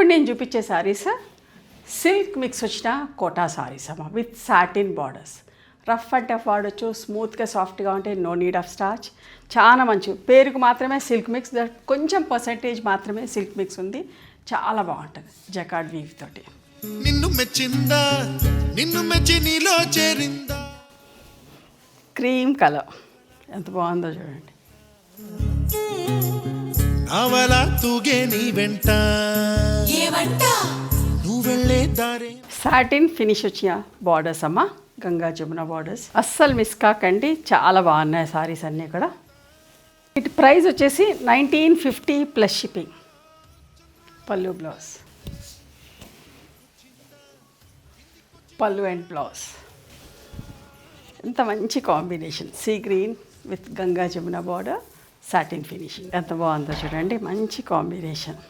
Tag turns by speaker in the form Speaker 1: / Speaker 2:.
Speaker 1: ఇప్పుడు నేను చూపించే శారీస్ సిల్క్ మిక్స్ వచ్చిన కోటా శారీస్ అమ్మ with satin borders. Rough and tough వాడచ్చు, స్మూత్గా సాఫ్ట్గా ఉంటాయి, నో నీడ్ ఆఫ్ స్టార్చ్. చాలా మంచి పేరుకు మాత్రమే సిల్క్ మిక్స్, కొంచెం పర్సంటేజ్ మాత్రమే సిల్క్ మిక్స్ ఉంది. చాలా బాగుంటుంది జకార్డ్ వీవ్ తోటి.
Speaker 2: నిన్ను మెచ్చిందా, నిన్ను మెచ్చి నీలో చేరిందా.
Speaker 1: క్రీమ్ కలర్ ఎంత బాగుందో చూడండి.
Speaker 2: నావలా తూగే నీ వెంట నువ్వు వెళ్ళే దారే.
Speaker 1: సాటిన్ ఫినిష్ వచ్చిన బార్డర్స్ అమ్మ, గంగా జమున బార్డర్స్. అస్సలు మిస్ కాకండి, చాలా బాగున్నాయి సారీస్ అన్నీ కూడా. ఇటు ప్రైస్ వచ్చేసి 1950 ప్లస్ షిప్పింగ్. పళ్ళు బ్లౌజ్, పళ్ళు అండ్ బ్లౌజ్. ఎంత మంచి combination, sea green with Ganga Jamuna border, satin finishing. ఎంత బాగుందో చూడండి, మంచి కాంబినేషన్.